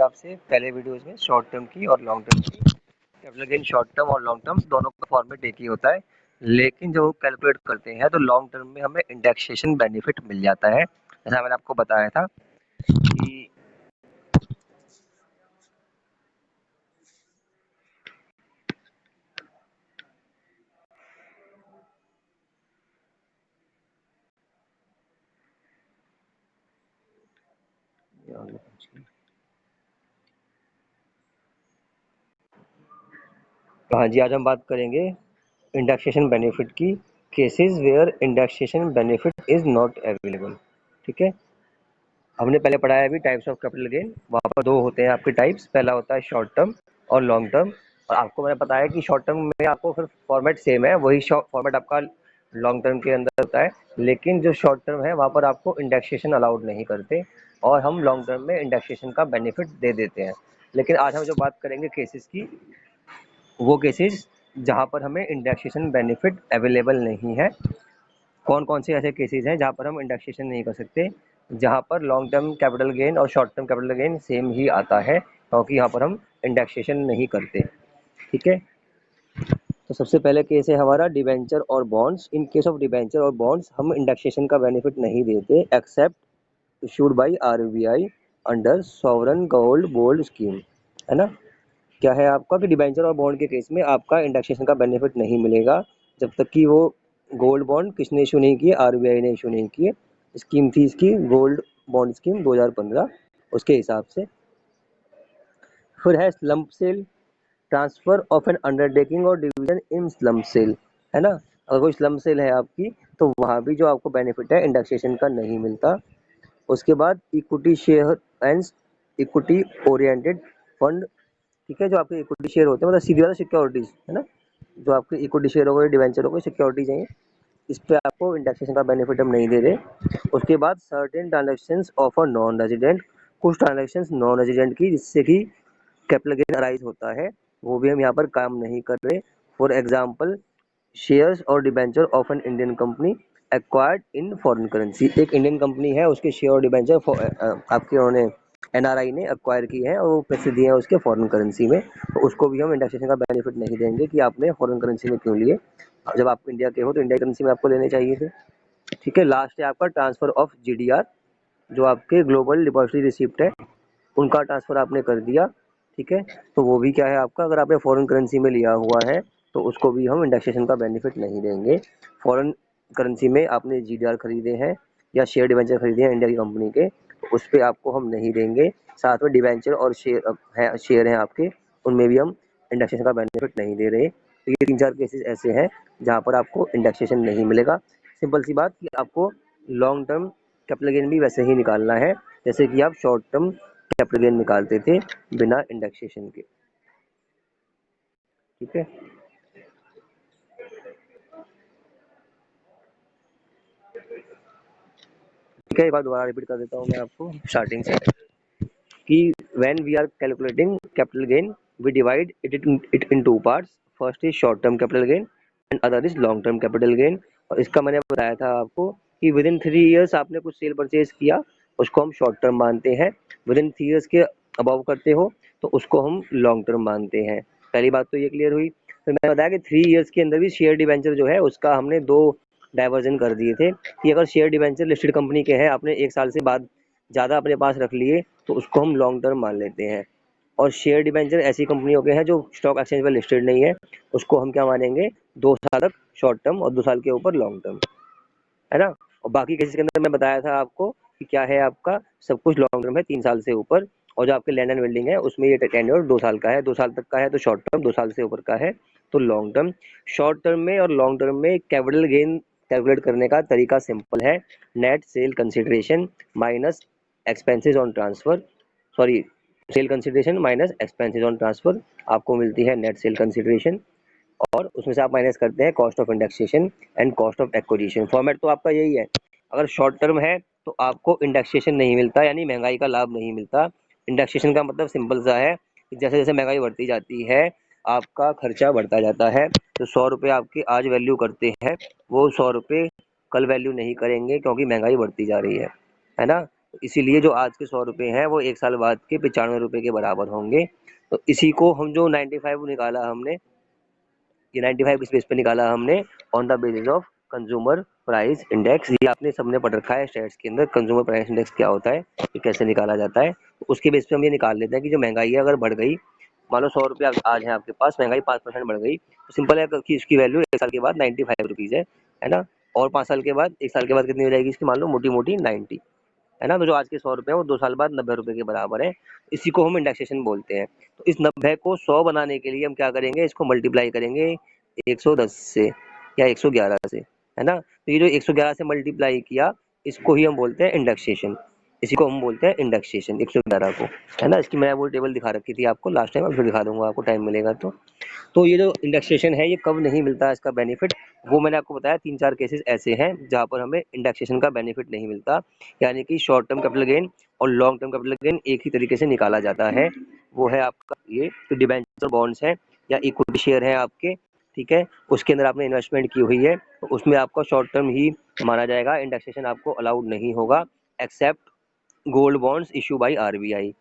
आपसे पहले वीडियोस में शॉर्ट टर्म की और लॉन्ग टर्म की। कैपिटल गेन शॉर्ट टर्म और लॉन्ग टर्म दोनों का फॉर्मेट एक ही होता है, लेकिन जब वो कैलकुलेट करते हैं तो लॉन्ग टर्म में हमें इंडेक्सेशन बेनिफिट मिल जाता है। जैसा मैंने आपको बताया था कि हाँ जी, आज हम बात करेंगे इंडेक्सेशन बेनिफिट की, cases where indexation benefit is not available. ठीक है, हमने पहले पढ़ा है अभी टाइप्स ऑफ कैपिटल गेन। वहाँ पर दो होते हैं आपके टाइप्स, पहला होता है शॉर्ट टर्म और लॉन्ग टर्म। और आपको मैंने बताया कि शॉर्ट टर्म में आपको फिर फॉर्मेट सेम है, वही फॉर्मेट आपका लॉन्ग टर्म के अंदर होता है, लेकिन जो शॉर्ट टर्म है वहाँ पर आपको इंडेक्सेशन अलाउड नहीं करते और हम लॉन्ग टर्म में इंडेक्सेशन का बेनिफिट दे देते हैं। लेकिन आज हम जो बात करेंगे केसेस की, वो केसेस जहाँ पर हमें इंडेक्सेशन बेनिफिट अवेलेबल नहीं है। कौन कौन से ऐसे केसेस हैं जहाँ पर हम इंडेक्सेशन नहीं कर सकते, जहाँ पर लॉन्ग टर्म कैपिटल गेन और short term capital gain same ही आता है, क्योंकि यहाँ पर हम इंडेक्सेशन नहीं करते। ठीक है, तो सबसे पहले केस है हमारा डिबेंचर और bonds. In case of debenture और बॉन्ड्स हम इंडेक्सेशन का बेनिफिट नहीं देते except issued by RBI under sovereign gold bond scheme. है ना, क्या है आपका कि डिबेंचर और बॉन्ड के केस में आपका इंडेक्सेशन का बेनिफिट नहीं मिलेगा जब तक कि वो गोल्ड बॉन्ड किसने इशू नहीं किए, आरबीआई ने इशू नहीं किए। स्कीम थी इसकी गोल्ड बॉन्ड स्कीम 2015, उसके हिसाब से। फिर है slump sale, transfer of an undertaking और डिवीजन इन स्लम्प सेल। है ना, अगर कोई स्लम्प सेल है आपकी तो वहाँ भी जो आपको बेनिफिट है इंडेक्सेशन का नहीं मिलता। उसके बाद equity share and equity oriented fund. ठीक है, जो आपके इक्विटी शेयर होते हैं, मतलब सीधी वाला सिक्योरिटीज, है ना, जो आपके इक्विटी शेयर हो गए, डिवेंचर हो गए, सिक्योरिटीज हैं, इस पे आपको इंडेक्सेशन का बेनिफिट हम नहीं दे रहे। उसके बाद certain transactions of a non resident, कुछ ट्रांजेक्शन्स नॉन रेजिडेंट की जिससे कि कैपिटल गेन अराइज होता है, वो भी हम यहाँ पर काम नहीं कर रहे। फॉर एग्जाम्पल शेयर्स और debenture of an Indian company acquired in foreign currency. एक इंडियन कंपनी है, उसके शेयर और डिबेंचर आपके उन्होंने एनआरआई ने एक्वायर किए हैं और वो पैसे दिए हैं उसके फॉरेन करेंसी में, तो उसको भी हम इंडेक्सेशन का बेनिफिट नहीं देंगे कि आपने फॉरेन करेंसी में क्यों लिए, जब आप इंडिया के हो तो इंडिया करेंसी में आपको लेने चाहिए थे। ठीक है, लास्ट है आपका ट्रांसफर ऑफ जीडीआर, जो आपके ग्लोबल डिपॉजिटरी रिसिप्ट है, उनका ट्रांसफर आपने कर दिया। ठीक है, तो वो भी क्या है आपका, अगर आपने फॉरेन करेंसी में लिया हुआ है तो उसको भी हम इंडेक्सेशन का बेनिफिट नहीं देंगे। फॉरेन करेंसी में आपने जीडीआर खरीदे हैं या शेयर डिवेंचर खरीदे हैं इंडिया की कंपनी के, तो उस पर आपको हम नहीं देंगे। साथ में डिवेंचर और शेयर हैं आपके, उनमें भी हम इंडेक्सेशन का बेनिफिट नहीं दे रहे। तो ये 3-4 केसेस ऐसे हैं जहाँ पर आपको इंडेक्सेशन नहीं मिलेगा। सिंपल सी बात कि आपको लॉन्ग टर्म कैपिटल गेन भी वैसे ही निकालना है जैसे कि आप शॉर्ट टर्म कैपिटल गेन निकालते थे बिना इंडेक्सेशन के। ठीक है, ठीक है, एक बार दोबारा रिपीट कर देता हूँ मैं आपको स्टार्टिंग से कि when we are calculating capital gain we divide it in two parts. First is short term capital gain and other is long term capital gain. और इसका मैंने बताया था आपको कि विद इन 3 ईयर्स आपने कुछ सेल परचेज किया, उसको हम शॉर्ट टर्म मानते हैं। विद इन 3 ईयर्स के अबव करते हो तो उसको हम लॉन्ग टर्म मानते हैं। पहली बात तो ये क्लियर हुई। फिर मैंने बताया कि 3 ईयर्स के अंदर भी शेयर डिवेंचर जो है उसका हमने 2 डाइवर्जन कर दिए थे कि अगर शेयर डिवेंचर लिस्टेड कंपनी के हैं, आपने 1 साल से बाद ज़्यादा अपने पास रख लिए तो उसको हम लॉन्ग टर्म मान लेते हैं। और शेयर डिवेंचर ऐसी कंपनियों के हैं जो स्टॉक एक्सचेंज पर लिस्टेड नहीं है, उसको हम क्या मानेंगे, 2 साल तक शॉर्ट टर्म और 2 साल के ऊपर लॉन्ग टर्म। है ना, और बाकी केसेस के अंदर मैं बताया था आपको कि क्या है आपका, सब कुछ लॉन्ग टर्म है 3 साल से ऊपर। और जो आपके लैंड एंड बिल्डिंग है उसमें ये टेन्योर 2 साल का है, 2 साल तक का है तो शॉर्ट टर्म, 2 साल से ऊपर का है तो लॉन्ग टर्म। शॉर्ट टर्म में और लॉन्ग टर्म में कैपिटल गेन कैलकुलेट करने का तरीका सिंपल है, net sale consideration minus expenses on transfer, sorry sale consideration minus expenses on transfer, आपको मिलती है नेट सेल कंसिडरेशन। और उसमें से आप माइनस करते हैं cost of indexation and cost of acquisition. Format तो आपका यही है। अगर शॉर्ट टर्म है तो आपको इंडेक्सेशन नहीं मिलता, यानी महंगाई का लाभ नहीं मिलता। इंडेक्सेशन का मतलब सिंपल सा है कि जैसे जैसे महंगाई बढ़ती जाती है आपका खर्चा बढ़ता जाता है। तो 100 रुपये आपके आज वैल्यू करते हैं, वो 100 रुपये कल वैल्यू नहीं करेंगे क्योंकि महंगाई बढ़ती जा रही है ना। इसीलिए जो आज के 100 रुपये हैं वो 1 साल बाद के 95 रुपये के बराबर होंगे। तो इसी को हम जो 95 निकाला हमने, ये 95 किस बेस पे निकाला हमने, on the basis of consumer price index. ये आपने सबने पढ़ रखा है स्टैट्स के अंदर, कंज्यूमर प्राइस इंडेक्स क्या होता है, ये कैसे निकाला जाता है। तो उसके बेस पे हम ये निकाल लेते हैं कि जो महंगाई है अगर बढ़ गई, मान लो 100 रुपये आज है आपके पास, महंगाई 5% बढ़ गई, तो सिंपल है कि इसकी वैल्यू 1 साल के बाद 95 रुपीज़ है ना। और 5 साल के बाद, 1 साल के बाद कितनी हो जाएगी इसकी, मान लो मोटी मोटी 90, है ना। तो जो आज के 100 रुपये हैं वो 2 साल बाद 90 रुपये के बराबर है। इसी को हम इंडेक्सेशन बोलते हैं। तो इस 90 को 100 बनाने के लिए हम क्या करेंगे, इसको मल्टीप्लाई करेंगे 110 से या 111 से, है ना। तो ये जो 111 से मल्टीप्लाई किया, इसको ही हम बोलते हैं इंडेक्सेशन। इसी को हम बोलते हैं इंडेक्सेशन 111 को, है ना। इसकी मैं वो टेबल दिखा रखी थी आपको लास्ट टाइम, अब फिर दिखा दूंगा आपको टाइम मिलेगा तो। तो ये जो इंडेक्सेशन है ये कब नहीं मिलता है इसका बेनिफिट, वो मैंने आपको बताया 3-4 केसेस ऐसे हैं जहाँ पर हमें इंडेक्सेशन का बेनिफिट नहीं मिलता। यानी कि शॉर्ट टर्म कैपिटल गेन और लॉन्ग टर्म कैपिटल गेन एक ही तरीके से निकाला जाता है। वो है आपका ये तो डिबेंचर बॉन्ड्स है या इक्विटी शेयर है आपके, ठीक है, उसके अंदर आपने इन्वेस्टमेंट की हुई है, तो उसमें आपका शॉर्ट टर्म ही माना जाएगा, इंडेक्सेशन आपको अलाउड नहीं होगा except gold bonds issue by RBI,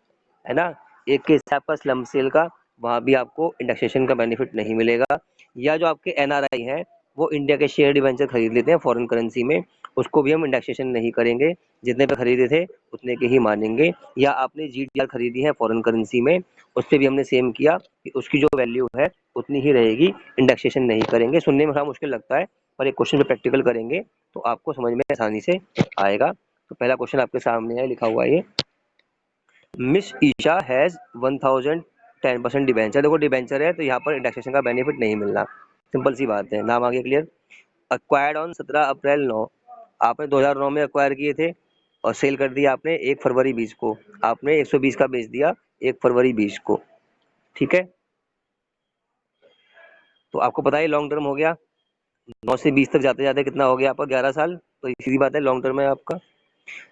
है ना। एक केस है आपका स्लम सेल का, वहाँ भी आपको इंडेक्सेशन का बेनिफिट नहीं मिलेगा। या जो आपके एनआरआई हैं वो इंडिया के शेयर डिवेंचर खरीद लेते हैं फॉरेन करेंसी में, उसको भी हम इंडेक्सेशन नहीं करेंगे, जितने पे खरीदे थे उतने के ही मानेंगे। या आपने जीटीआर खरीदी है फॉरेन करेंसी में, उस पर भी हमने सेम किया कि उसकी जो वैल्यू है उतनी ही रहेगी, इंडेक्सेशन नहीं करेंगे। सुनने में थोड़ा मुश्किल लगता है पर एक क्वेश्चन पे प्रैक्टिकल करेंगे तो आपको समझ में आसानी से आएगा। तो पहला क्वेश्चन आपके सामने है, लिखा हुआ है ये, मिस ईशा हैज 1010% डिबेंचर। देखो डिबेंचर है तो यहाँ पर इंडेक्सेशन का बेनिफिट नहीं मिलना, सिंपल सी बात है। नाम आगे क्लियर। अक्वायर्ड ऑन 17 अप्रैल 9, आपने 2009 में अक्वायर किए थे और सेल कर दिया आपने 1 फरवरी 20 को, आपने 120 का बेच दिया 1 फरवरी 20 को, ठीक है। तो आपको पता है लॉन्ग टर्म हो गया, 9 से 20 तक जाते जाते कितना हो गया आपका, 11 साल, तो सीधी बात है लॉन्ग टर्म है आपका।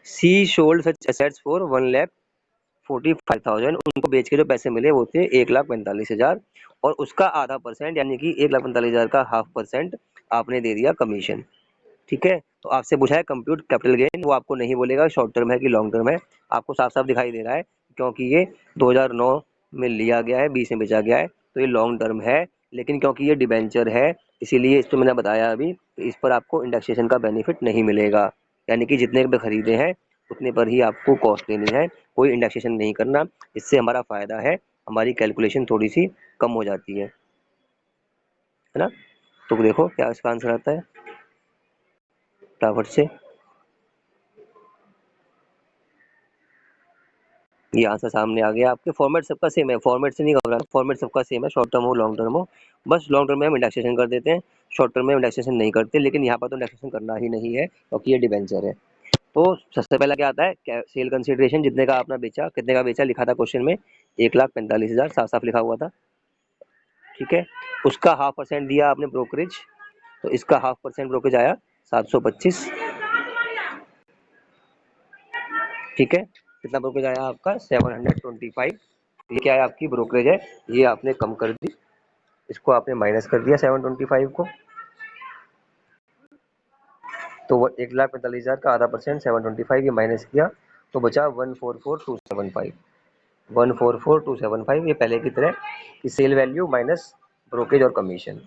सी शोल्ड सच एसेट्स फॉर 1,45,000, उनको बेच के जो पैसे मिले वो थे 1,45,000 और उसका आधा परसेंट यानी कि 1,45,000 का हाफ परसेंट आपने दे दिया कमीशन, ठीक है। तो आपसे पूछा है कंप्यूट कैपिटल गेन, वो आपको नहीं बोलेगा शॉर्ट टर्म है कि लॉन्ग टर्म है, आपको साफ साफ दिखाई दे रहा है क्योंकि ये 2009 में लिया गया है, 20 में बेचा गया है, तो ये लॉन्ग टर्म है। लेकिन क्योंकि ये डिबेंचर है इसीलिए इस पर मैंने बताया अभी, तो इस पर आपको इंडेक्सेशन का बेनिफिट नहीं मिलेगा, यानी कि जितने पे खरीदे हैं उतने पर ही आपको कॉस्ट देनी है, कोई इंडेक्सेशन नहीं करना। इससे हमारा फायदा है, हमारी कैलकुलेशन थोड़ी सी कम हो जाती है ना। तो देखो क्या इसका आंसर आता है फटाफट से, ये आंसर सामने आ गया आपके। फॉर्मेट सबका सेम है, फॉर्मेट से नहीं घबराना, फॉर्मेट सबका सेम है, शॉर्ट टर्म हो लॉन्ग टर्म हो, बस लॉन्ग टर्म में हम इंडेक्सेशन कर देते हैं, शॉर्ट टर्म में इंडेक्सेशन नहीं करते। लेकिन यहाँ पर तो इंडेक्सेशन करना ही नहीं है क्योंकि ये डिबेंचर है। तो सबसे पहला क्या आता है, सेल कंसिडरेशन, जितने का आपने बेचा, कितने का बेचा लिखा था क्वेश्चन में, 1,45,000 साफ साफ लिखा हुआ था, ठीक है। उसका हाफ परसेंट दिया आपने ब्रोकरेज, तो इसका हाफ परसेंट ब्रोकरेज आया 725, ठीक है। कितना ब्रोकरेज आया आपका 725, ये क्या है आपकी ब्रोकरेज है, ये आपने कम कर दी, इसको आपने माइनस कर दिया 725 को, तो वो 1,45,000 का आधा परसेंट 725 ये माइनस किया तो बचा 144,275, 144,275, ये पहले की तरह कि सेल वैल्यू माइनस ब्रोकरेज और कमीशन।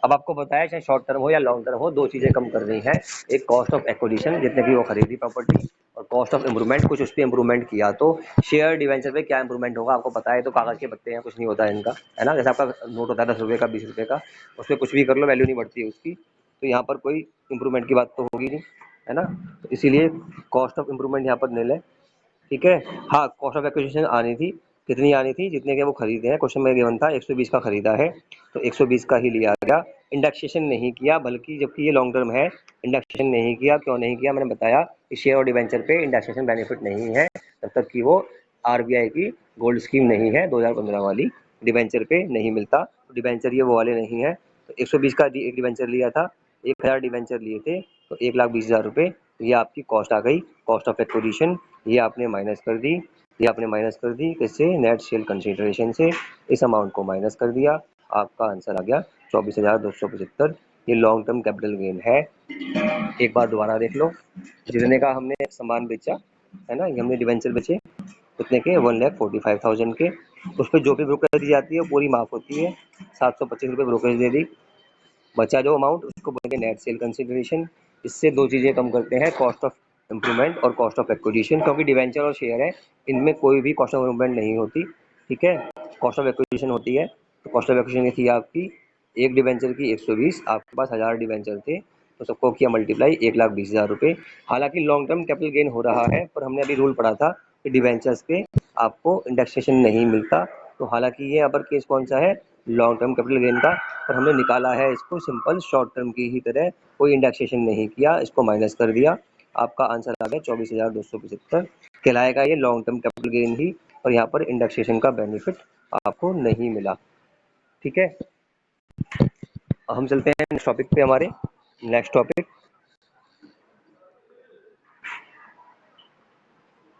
अब आपको बताया चाहे शॉर्ट टर्म हो या लॉन्ग टर्म हो, दो चीजें कम कर रही हैं, एक कॉस्ट ऑफ एक्विजिशन जितने की वो खरीदी प्रॉपर्टी, और कॉस्ट ऑफ इम्प्रूवमेंट, कुछ उस पर इम्प्रूवमेंट किया। तो शेयर डिवेंचर पे क्या इम्प्रूवमेंट होगा आपको पता है, तो कागज के पत्ते हैं, कुछ नहीं होता है इनका, है ना। जैसे आपका नोट होता है 10 रुपये का 20 रुपये का, उस पर कुछ भी कर लो वैल्यू नहीं बढ़ती है उसकी, तो यहाँ पर कोई इम्प्रूवमेंट की बात तो होगी नहीं, है ना। तो इसीलिए कॉस्ट ऑफ इम्प्रूवमेंट यहाँ पर नहीं है, ठीक है। हाँ, कॉस्ट ऑफ एक्विजिशन आनी थी, कितनी आनी थी, जितने के वो खरीदे हैं, क्वेश्चन में गिवन था 120 का खरीदा है तो 120 का ही लिया गया, इंडेक्सेशन नहीं किया, बल्कि जबकि ये लॉन्ग टर्म है इंडेक्सेशन नहीं किया। क्यों नहीं किया, मैंने बताया कि शेयर और डिवेंचर पे इंडेक्सेशन बेनिफिट नहीं है जब तक कि वो आरबीआई की गोल्ड स्कीम नहीं है 2015 वाली, डिवेंचर पे नहीं मिलता। तो डिवेंचर ये वो वाले नहीं है, तो 120 का एक डिवेंचर लिया था, 1,000 डिवेंचर लिए थे, तो 1,20,000 रुपये ये आपकी कॉस्ट आ गई, कॉस्ट ऑफ एक्विजिशन, ये आपने माइनस कर दी, ये आपने माइनस कर दी किससे, नेट सेल कंसिडरेशन से, इस अमाउंट को माइनस कर दिया, आपका आंसर आ गया 24,275। ये लॉन्ग टर्म कैपिटल गेन है। एक बार दोबारा देख लो, जितने का हमने सामान बेचा है ना, ये हमने डिवेंचर बेचे कितने के, 1,45,000 के। उस पर जो भी ब्रोकरेज दी जाती है वो पूरी माफ होती है, 725 रुपये ब्रोकरेज दे दी। बचा जो अमाउंट उसको बोलेंगे नेट सेल कंसिडरेशन। इससे दो चीज़ें कम करते हैं, कॉस्ट ऑफ इम्प्रूवमेंट और कॉस्ट ऑफ एक्विजिशन, क्योंकि डिवेंचर और शेयर है, इनमें कोई भी कॉस्ट ऑफ इम्प्रूवमेंट नहीं होती, ठीक है, कॉस्ट ऑफ एक्विजिशन होती है। तो कॉस्ट ऑफ एक्विजिशन थी आपकी एक डिवेंचर की 120, आपके पास 1000 डिवेंचर थे तो सबको किया मल्टीप्लाई 1,20,000 रुपये। हालांकि लॉन्ग टर्म कैपिटल गेन हो रहा है, पर हमने अभी रूल पढ़ा था कि डिवेंचर्स पे आपको इंडेक्सेशन नहीं मिलता। तो हालांकि ये अपर केस कौन सा है, लॉन्ग टर्म कैपिटल गेन का, पर हमने निकाला है इसको सिंपल शॉर्ट टर्म की ही तरह, कोई इंडेक्सेशन नहीं किया, इसको माइनस कर दिया। आपका आंसर आ गया 24,275 कहलाएगा ये लॉन्ग टर्म कैपिटल गेन ही, और यहाँ पर इंडेक्सेशन का बेनिफिट आपको नहीं मिला, ठीक है। हम चलते हैं नेक्स्ट टॉपिक पे, हमारे नेक्स्ट टॉपिक।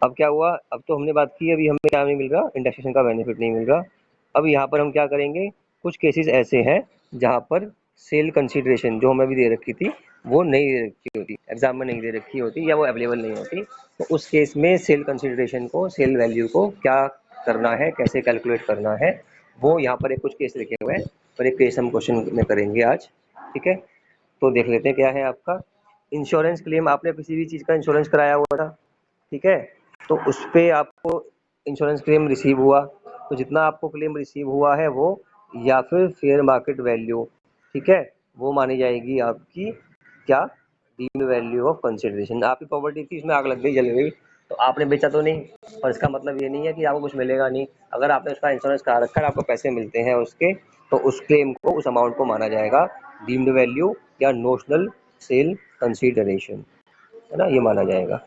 अब क्या हुआ, अब तो हमने बात की, अभी हमें क्या नहीं मिल रहा, इंडेक्सेशन का बेनिफिट नहीं मिल रहा। अब यहाँ पर हम क्या करेंगे, कुछ केसेस ऐसे हैं जहाँ पर सेल कंसीडरेशन जो हमें अभी दे रखी थी वो नहीं दे रखी होती, एग्जाम में नहीं दे रखी होती या वो अवेलेबल नहीं होती, तो उस केस में सेल कंसीडरेशन को, सेल वैल्यू को क्या करना है, कैसे कैलकुलेट करना है, वो यहाँ पर एक कुछ केस लिखे हुए हैं, और एक केस हम क्वेश्चन में करेंगे आज, ठीक है। तो देख लेते हैं क्या है आपका इंश्योरेंस क्लेम। आपने किसी भी चीज़ का इंश्योरेंस कराया हुआ था, ठीक है, तो उस पर आपको इंश्योरेंस क्लेम रिसीव हुआ, तो जितना आपको क्लेम रिसीव हुआ है वो, या फिर फेयर मार्केट वैल्यू, ठीक है, वो मानी जाएगी आपकी क्या, डीम्ड वैल्यू ऑफ कंसिडरेशन। आपकी प्रॉपर्टी थी, इसमें आग लग गई, जल गई, तो आपने बेचा तो नहीं, पर इसका मतलब ये नहीं है कि आपको कुछ मिलेगा नहीं। अगर आपने उसका इंश्योरेंस करा रखा है, आपको पैसे मिलते हैं उसके, तो उस क्लेम को, उस अमाउंट को माना जाएगा डीम्ड वैल्यू या नोशनल सेल कंसिडरेशन, है ना, ये माना जाएगा।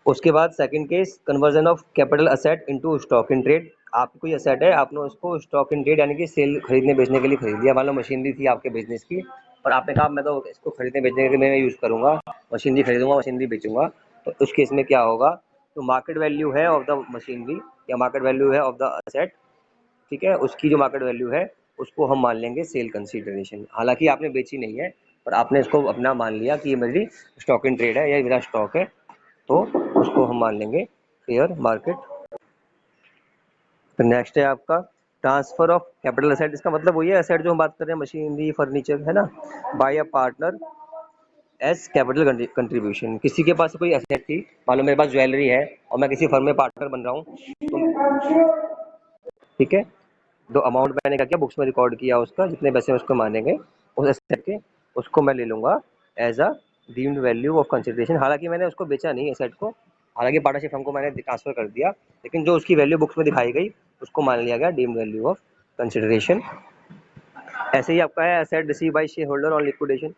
उसके बाद second case, conversion of capital asset into stock in trade. आपकी कोई असेट है, आपने उसको स्टॉक इन ट्रेड यानी कि सेल खरीदने बेचने के लिए खरीद लिया। मान लो मशीनरी थी आपके बिजनेस की, और आपने कहा मैं तो इसको खरीदने बेचने के लिए मैं यूज़ करूँगा, मशीनरी खरीदूंगा, मशीनरी बेचूंगा, तो उस केस में क्या होगा, तो मार्केट वैल्यू है ऑफ द मशीनरी या मार्केट वैल्यू है ऑफ द असेट, ठीक है, उसकी जो मार्केट वैल्यू है उसको हम मान लेंगे सेल कंसीडरेशन। हालांकि आपने बेची नहीं है, पर आपने इसको अपना मान लिया कि ये मेरी स्टॉक इन ट्रेड है या मेरा स्टॉक है, तो उसको हम मान लेंगे फेयर मार्केट। तो नेक्स्ट है आपका ट्रांसफर ऑफ कैपिटल असेट। इसका मतलब वही है असेट जो हम बात कर रहे हैं, मशीनरी, फर्नीचर, है ना, by a partner as capital contribution. किसी के पास कोई असेट थी, मान लो मेरे पास ज्वेलरी है और मैं किसी फर्म में पार्टनर बन रहा हूँ, तो ठीक है, जो अमाउंट मैंने क्या किया, बुक्स में रिकॉर्ड किया, उसका जितने पैसे उसको मानेंगे उस एसेट के, उसको मैं ले लूँगा as a deemed value of consideration. हालांकि मैंने उसको बेचा नहीं एसेट को, हालांकि पार्टनरशिप फर्म को मैंने ट्रांसफर कर दिया, लेकिन जो उसकी वैल्यू बुक्स में दिखाई गई उसको मान लिया गया डीम्ड वैल्यू ऑफ कंसिडरेशन। ऐसे ही आपका है asset receive by share holder on liquidation.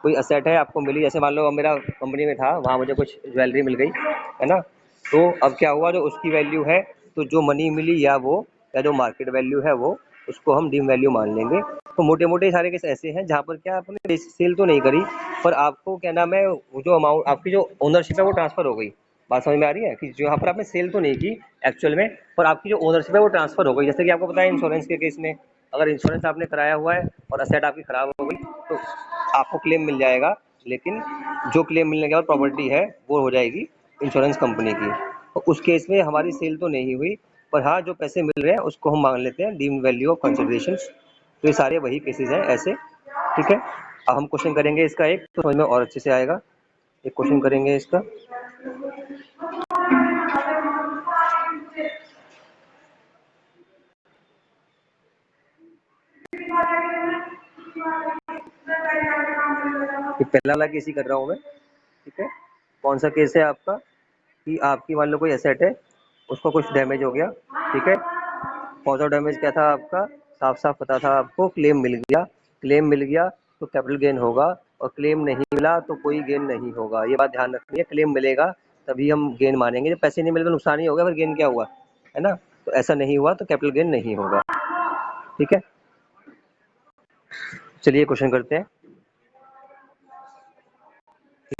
कोई असेट है आपको मिली, जैसे मान लो अब मेरा कंपनी में था, वहाँ मुझे कुछ ज्वेलरी मिल गई, है ना, तो अब क्या हुआ, जो उसकी वैल्यू है, तो जो मनी मिली या जो मार्केट वैल्यू है वो, उसको हम डीम वैल्यू मान लेंगे। तो मोटे मोटे सारे केस ऐसे हैं जहाँ पर क्या आपने सेल तो नहीं करी, पर आपको क्या नाम है, वो जो अमाउंट आपकी जो ओनरशिप है वो ट्रांसफर हो गई। बात समझ में आ रही है कि जो यहाँ पर आपने सेल तो नहीं की एक्चुअल में, पर आपकी जो ओनरशिप है वो ट्रांसफर हो गई। जैसे कि आपको पता है इंश्योरेंस के केस में, अगर इंश्योरेंस आपने कराया हुआ है और असेट आपकी खराब हो गई, तो आपको क्लेम मिल जाएगा, लेकिन जो क्लेम मिलने के बाद प्रॉपर्टी है वो हो जाएगी इंश्योरेंस कंपनी की। तो उस केस में हमारी सेल तो नहीं हुई, पर हाँ जो पैसे मिल रहे हैं उसको हम मान लेते हैं डीम्ड वैल्यू ऑफ कंसिडरेशन। तो ये सारे वही केसेस हैं ऐसे, ठीक है। अब हम क्वेश्चन करेंगे इसका एक, तो समझ में और अच्छे से आएगा। एक क्वेश्चन करेंगे इसका, ये पहला वाला केस ही कर रहा हूँ मैं, ठीक है। कौन सा केस है आपका, कि आपकी मान लो कोई एसेट है, उसको कुछ डैमेज हो गया, ठीक है, कॉज ऑफ डैमेज क्या था आपका, साफ साफ पता था आपको, क्लेम मिल गया, क्लेम मिल गया तो कैपिटल गेन होगा, और क्लेम नहीं मिला तो कोई गेन नहीं होगा। ये बात ध्यान रखनी है, क्लेम मिलेगा तभी हम गेन मानेंगे, जब पैसे नहीं मिले तो नुकसान ही होगा, फिर गेन क्या हुआ, है ना। तो ऐसा नहीं हुआ तो कैपिटल गेन नहीं होगा, ठीक है। चलिए क्वेश्चन करते हैं।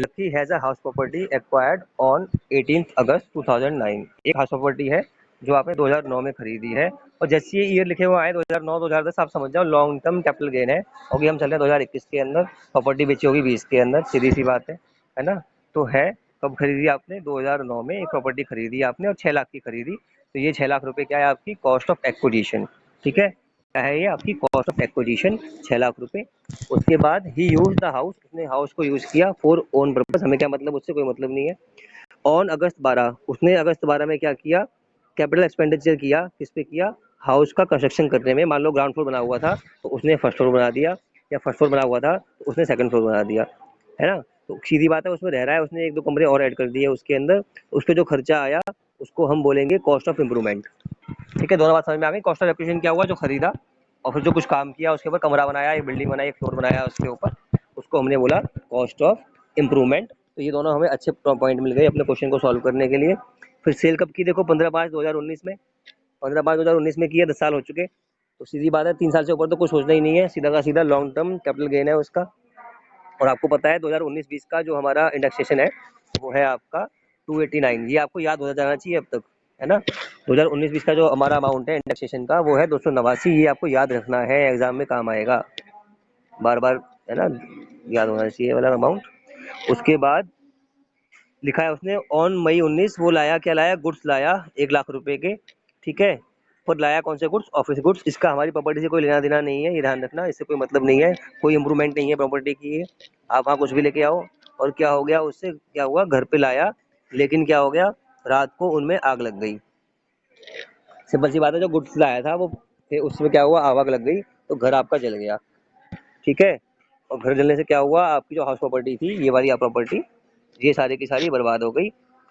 Lucky has a house property acquired on 18 अगस्त 2009। एक हाउस प्रॉपर्टी है जो आपने 2009 में खरीदी है, और जैसे ये ईयर लिखे हुए आए 2009 2010, आप समझ जाओ लॉन्ग टर्म कैपिटल गेन है, क्योंकि हम चल रहे हैं 2021 के अंदर, प्रॉपर्टी बेची होगी 20 के अंदर, सीधी सी बात है ना। तो है कब खरीदी आपने? 2009 में एक प्रॉपर्टी खरीदी आपने और 6 लाख की खरीदी, तो ये 6 लाख रुपए क्या है आपकी कॉस्ट ऑफ एक्विजिशन। ठीक है, क्या है ये आपकी कॉस्ट ऑफ एक्विजिशन 6 लाख रुपए। उसके बाद ही यूज द हाउस, उसने हाउस को यूज किया फॉर ओन पर्पज, हमें क्या मतलब, उससे कोई मतलब नहीं है। ऑन अगस्त 12, उसने अगस्त 12 में क्या किया, कैपिटल एक्सपेंडिचर किया, किस पे किया, हाउस का कंस्ट्रक्शन करने में। मान लो ग्राउंड फ्लोर बना हुआ था तो उसने फर्स्ट फ्लोर बना दिया, या फर्स्ट फ्लोर बना हुआ था तो उसने सेकंड फ्लोर बना दिया, है ना। तो सीधी बात है, उसमें रह रहा है, उसने एक दो कमरे और ऐड कर दिए उसके अंदर, उस पर जो खर्चा आया उसको हम बोलेंगे कॉस्ट ऑफ इम्प्रूवमेंट। ठीक है, दोनों बात समझ में आ गई। कॉस्ट ऑफ एक्विजिशन क्या हुआ, जो खरीदा और फिर जो कुछ काम किया उसके ऊपर, कमरा बनाया, एक बिल्डिंग बनाई, एक फ्लोर बनाया उसके ऊपर, उसको हमने बोला कॉस्ट ऑफ इम्प्रूवमेंट। तो ये दोनों हमें अच्छे पॉइंट मिल गए अपने क्वेश्चन को सॉल्व करने के लिए। फिर सेल कब की, देखो 15/5/2019 में, 15/5/2019 में की है, 10 साल हो चुके। तो सीधी बात है, 3 साल से ऊपर तो कुछ सोचना ही नहीं है, सीधा का सीधा लॉन्ग टर्म कैपिटल गेन है उसका। और आपको पता है 2019-20 का जो हमारा इंडेक्सेशन है वो है आपका 289, ये आपको याद हो जाना चाहिए अब तक, है ना। 2019-20 का जो हमारा अमाउंट है इंडेक्सेशन का वो है 289, ये आपको याद रखना है, एग्जाम में काम आएगा बार बार, है ना, याद होना चाहिए वाला अमाउंट। उसके बाद लिखा है उसने ऑन मई 19, वो लाया, क्या लाया, गुड्स लाया 1 लाख रुपए के। ठीक है, पर लाया कौन से गुड्स, ऑफिस गुड्स। इसका हमारी प्रॉपर्टी से कोई लेना देना नहीं है, ये ध्यान रखना, इससे कोई मतलब नहीं है, कोई इंप्रूवमेंट नहीं है प्रॉपर्टी की ये। आप वहाँ कुछ भी लेके आओ। और क्या हो गया, उससे क्या हुआ, घर पे लाया, लेकिन क्या हो गया, रात को उनमें आग लग गई। सिंपल सी बात है, जो गुड्स लाया था वो उसमें क्या हुआ, आग लग गई, तो घर आपका जल गया। ठीक है, और घर जलने से क्या हुआ, आपकी जो हाउस प्रॉपर्टी थी, ये वाली प्रॉपर्टी, ये सारी की सारी बर्बाद हो गई।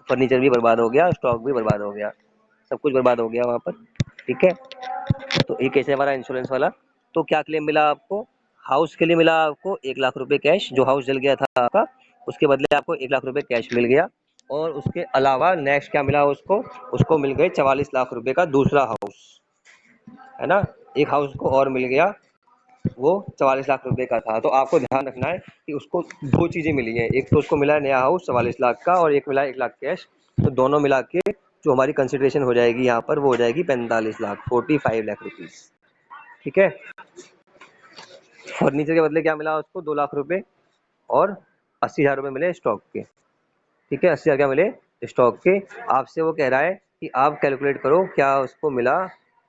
फर्नीचर भी बर्बाद हो गया, स्टॉक भी बर्बाद हो गया, सब कुछ बर्बाद हो गया वहाँ पर। ठीक है, तो ये कैसे हमारा इंश्योरेंस वाला। तो क्या क्लेम मिला आपको, हाउस के लिए मिला आपको 1 लाख रुपए कैश, जो हाउस जल गया था आपका, उसके बदले आपको 1 लाख रुपए कैश मिल गया। और उसके अलावा नेक्स्ट क्या मिला उसको, उसको मिल गए 44 लाख रुपए का दूसरा हाउस, है ना। एक हाउस को और मिल गया, वो 44 लाख रुपए का था। तो आपको ध्यान रखना है कि उसको दो चीजें मिली हैं, एक तो उसको मिला है नया हाउस 44 लाख का, और एक मिला 1 लाख कैश। तो दोनों मिला के जो हमारी कंसिडरेशन हो जाएगी यहाँ पर, वो हो जाएगी 45 लाख, 45 लाख रुपीज। ठीक है, फर्नीचर के बदले क्या मिला उसको, 2 लाख रुपए, और 80,000 रुपए मिले स्टॉक के। ठीक है, 80,000 क्या मिले स्टॉक के। आपसे वो कह रहा है कि आप कैलकुलेट करो क्या उसको मिला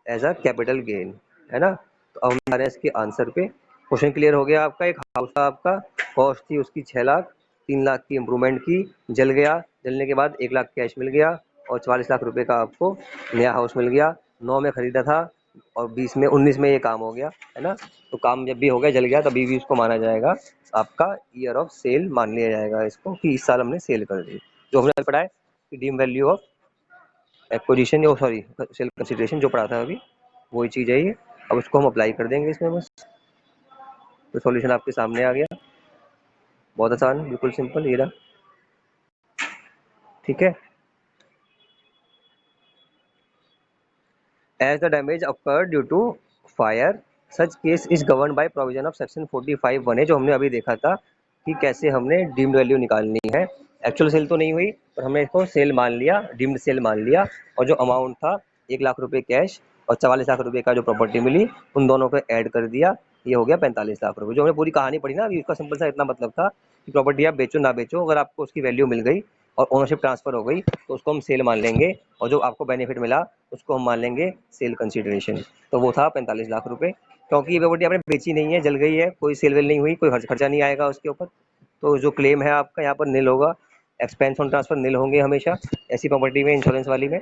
एज अ कैपिटल गेन, है ना। तो अब हम आ रहे हैं इसके आंसर पे। क्वेश्चन क्लियर हो गया आपका। एक हाउस था आपका, कॉस्ट थी उसकी 6 लाख, 3 लाख की इम्प्रूवमेंट की, जल गया, जलने के बाद 1 लाख कैश मिल गया, और 44 लाख रुपए का आपको नया हाउस मिल गया। 9 में खरीदा था और 20 में 19 में ये काम हो गया, है ना। तो काम जब भी हो गया, जल गया, तभी भी उसको माना जाएगा आपका ईयर ऑफ सेल, मान लिया जाएगा इसको कि इस साल हमने सेल कर दी। जो हमने पढ़ा है कि deem value of acquisition, sorry sale consideration, जो पढ़ा था अभी, वही चीज़ है ये। अब उसको हम अप्लाई कर देंगे इसमें बस। तो सॉल्यूशन आपके सामने आ गया, बहुत आसान, बिल्कुल सिंपल, ये रहा। ठीक है, as the damage occurred due to fire, such case is govern by provision of section 45(1)(a), जो हमने अभी देखा था कि कैसे हमने डीम्ड वैल्यू निकालनी है। एक्चुअल सेल तो नहीं हुई, पर हमने इसको सेल मान लिया, डीम्ड सेल मान लिया। और जो अमाउंट था 1 लाख रुपए कैश और 44 लाख रुपए का जो प्रॉपर्टी मिली, उन दोनों को ऐड कर दिया, ये हो गया 45 लाख रुपए। जो हमने पूरी कहानी पढ़ी ना अभी, उसका सिंपल सा इतना मतलब था कि प्रॉपर्टी आप बेचो ना बेचो, अगर आपको उसकी वैल्यू मिल गई और ओनरशिप ट्रांसफर हो गई, तो उसको हम सेल मान लेंगे, और जो आपको बेनिफिट मिला उसको हम मान लेंगे सेल कंसिडरेशन। तो वो था 45 लाख रुपए। क्योंकि ये प्रॉपर्टी आपने बेची नहीं है, जल गई है, कोई सेल वेल नहीं हुई, कोई खर्चा नहीं आएगा उसके ऊपर, तो जो क्लेम है आपका यहाँ पर नील होगा, एक्सपेंस ऑन ट्रांसफर नील होंगे हमेशा ऐसी प्रॉपर्टी में, इंश्योरेंस वाली में।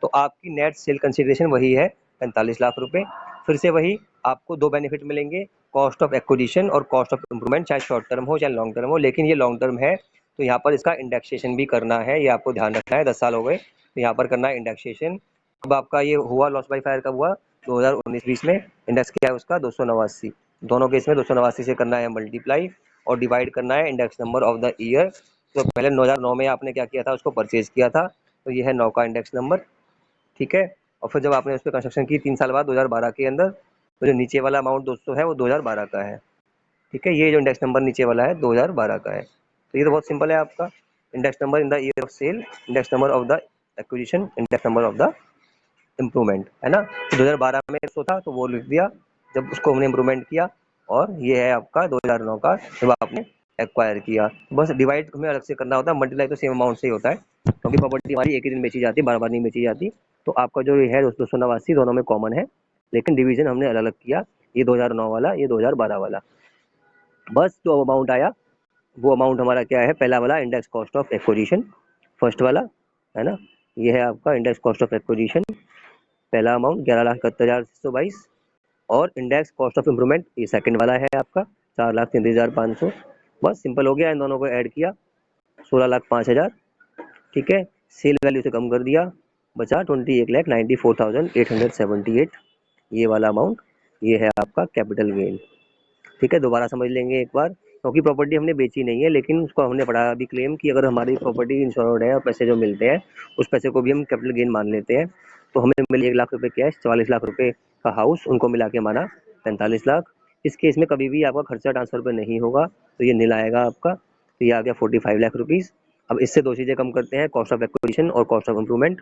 तो आपकी नेट सेल कंसिडरेशन वही है 45 लाख रुपए। फिर से वही, आपको दो बेनिफिट मिलेंगे, कॉस्ट ऑफ एक्विजिशन और कॉस्ट ऑफ इम्प्रूवमेंट, चाहे शॉर्ट टर्म हो चाहे लॉन्ग टर्म हो, लेकिन ये लॉन्ग टर्म है तो यहाँ पर इसका इंडेक्सेशन भी करना है, ये आपको ध्यान रखना है। 10 साल हो गए तो यहाँ पर करना है इंडेक्सेशन। अब आपका ये हुआ लॉस बाय फायर कब हुआ, 2019-20 में। इंडेक्स क्या है उसका 289, दोनों केस में 289 से करना है मल्टीप्लाई, और डिवाइड करना है index number of the year. तो पहले 2009 में आपने क्या किया था, उसको परचेज किया था, तो ये है 9 का इंडेक्स नंबर। ठीक है, और फिर जब आपने उस पर कंस्ट्रक्शन की 3 साल बाद 2012 के अंदर, तो जो नीचे वाला अमाउंट दोस्तों है वो 2012 का है। ठीक है, ये जो इंडेक्स नंबर नीचे वाला है 2012 का है। तो ये तो बहुत सिंपल है आपका, index number in the year of sale, index number of the acquisition, index number of the improvement, है ना। तो 2012 में 100 था तो वो लिख दिया जब उसको हमने इम्प्रूवमेंट किया, और ये है आपका 2009 का जब आपने एक्वायर किया। बस डिवाइड हमें अलग से करना होता है, मल्टीप्लाई तो सेम अमाउंट से ही होता है, क्योंकि प्रॉपर्टी हमारी एक ही दिन बेची जाती है, बार बार नहीं बेची जाती। तो आपका जो ये है 289 दोनों में कॉमन है, लेकिन डिवीजन हमने अलग अलग किया, ये 2009 वाला, ये 2012 वाला। बस जो अमाउंट आया वो अमाउंट हमारा क्या है, पहला वाला index cost of acquisition, first वाला है ना, ये है आपका इंडेक्स कॉस्ट ऑफ एक्विजिशन, पहला अमाउंट 11,71,622। और इंडेक्स कॉस्ट ऑफ इम्प्रूवमेंट ये सेकंड वाला है आपका 4,33,500। बस सिंपल हो गया, इन दोनों को ऐड किया 16,05,000, ठीक है। सेल वैल्यू से कम कर दिया, बचा 21,94,878, ये वाला अमाउंट, ये है आपका कैपिटल गेन। ठीक है, दोबारा समझ लेंगे एक बार, क्योंकि प्रॉपर्टी हमने बेची नहीं है, लेकिन उसको हमने पढ़ा अभी क्लेम कि अगर हमारी प्रॉपर्टी इंश्योर्ड है और पैसे जो मिलते हैं उस पैसे को भी हम कैपिटल गेन मान लेते हैं। तो हमें मिले 1 लाख रुपए कैश, 44 लाख रुपए का हाउस, उनको मिला के माना 45 लाख। इस केस में कभी भी आपका खर्चा ट्रांसफर पर नहीं होगा, तो ये नील आएगा आपका, तो ये आ गया 45 लाख रुपीज़। अब इससे दो चीज़ें कम करते हैं, कॉस्ट ऑफ एक्विजिशन और cost of improvement.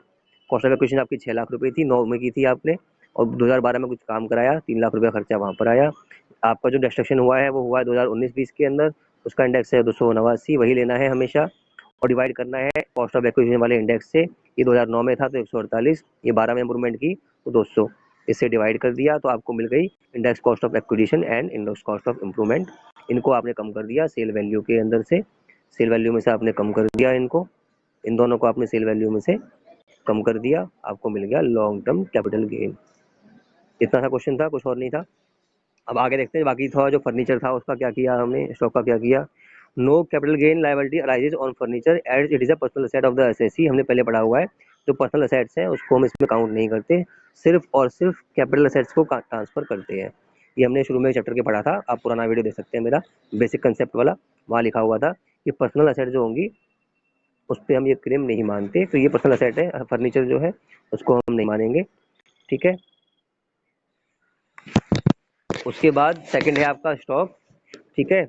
Cost of acquisition आपकी 6 लाख रुपए थी, 9 में की थी आपने, और 2012 में कुछ काम कराया, 3 लाख रुपया खर्चा वहाँ पर आया। आपका जो डिस्ट्रक्शन हुआ है वो हुआ है 2019-20 के अंदर, उसका इंडेक्स है 289, वही लेना है हमेशा, और डिवाइड करना है कॉस्ट ऑफ एक्विजिशन वाले इंडेक्स से। ये 2009 में था तो 148, ये 12 में इम्प्रूवमेंट की तो 200, इससे डिवाइड कर दिया तो आपको मिल गई index cost of acquisition and index cost of improvement. इनको आपने कम कर दिया सेल वैल्यू के अंदर से, सेल वैल्यू में से आपने कम कर दिया इनको, इन दोनों को आपने सेल वैल्यू में से कम कर दिया, आपको मिल गया लॉन्ग टर्म कैपिटल गेन। इतना सा क्वेश्चन था, कुछ और नहीं था। अब आगे देखते हैं बाकी था, जो फर्नीचर था उसका क्या किया हमने, स्टॉक का क्या किया। No capital gain liability arises on furniture as it is a personal asset of the assessee, हमने पहले पढ़ा हुआ है। जो पर्सनल असेट्स हैं उसको हम इसमें काउंट नहीं करते, सिर्फ और सिर्फ कैपिटल असेट्स को ट्रांसफर करते हैं। ये हमने शुरू में चैप्टर के पढ़ा था, आप पुराना वीडियो देख सकते हैं मेरा बेसिक कंसेप्ट वाला, वहाँ लिखा हुआ था कि पर्सनल असेट जो होंगी उस पर हम ये क्लेम नहीं मानते, तो ये पर्सनल असेट है, फर्नीचर जो है उसको हम नहीं मानेंगे, ठीक है। उसके बाद सेकंड है आपका स्टॉक, ठीक है।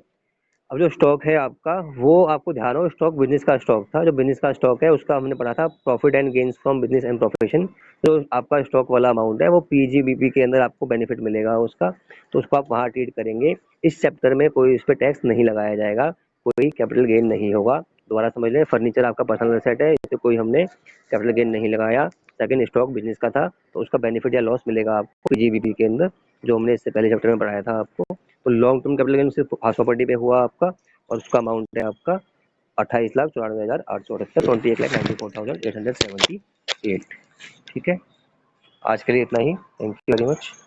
अब जो स्टॉक है आपका, वो आपको ध्यान हो, स्टॉक बिजनेस का स्टॉक था, जो बिजनेस का स्टॉक है उसका हमने पढ़ा था profit and gains from business and profession. जो आपका स्टॉक वाला अमाउंट है वो पीजीबीपी के अंदर आपको बेनिफिट मिलेगा उसका, तो उसको आप वहाँ ट्रीट करेंगे। इस चैप्टर में कोई इस पर टैक्स नहीं लगाया जाएगा, कोई कैपिटल गेन नहीं होगा। दोबारा समझ लें, फर्नीचर आपका पर्सनल एसेट है, इसे कोई हमने कैपिटल गेन नहीं लगाया। सेकंड, स्टॉक बिजनेस का था, तो उसका बेनिफिट या लॉस मिलेगा आपको पीजीबीपी के अंदर, जो हमने इससे पहले चैप्टर में पढ़ाया था आपको। तो लॉन्ग टर्म कैपिटल गेन सिर्फ हाउस प्रॉपर्टी पे हुआ आपका, और उसका अमाउंट है आपका 28,94,878, 21,94,878, ठीक है। आज के लिए इतना ही, थैंक यू वेरी मच।